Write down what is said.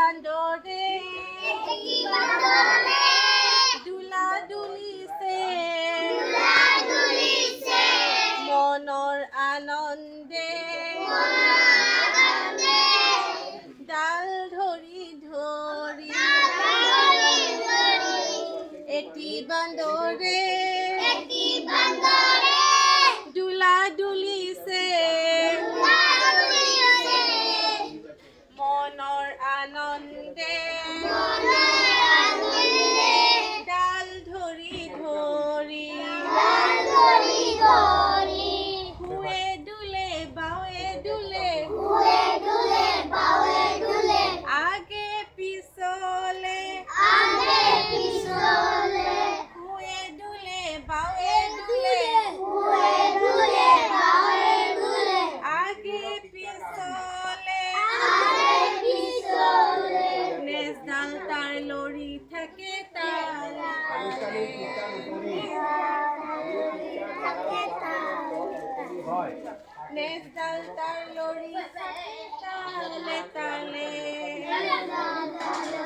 বান্দৰে দুলা দুলিছে মনৰ আনন্দে ডাল ধৰি ধৰি এটি বান্দৰে দুলা দুলিছে মনৰ আনন্দে ডাল ধৰি ধৰি হুৱে দুলে বাৱে দুলে আগে পিছলে হুৱে দুলে বাৱে দুলে আগে পিছলে নেজডাল তাৰ লৰি থাকে নেজডাল তাৰ লৰি থাকে তালে তালে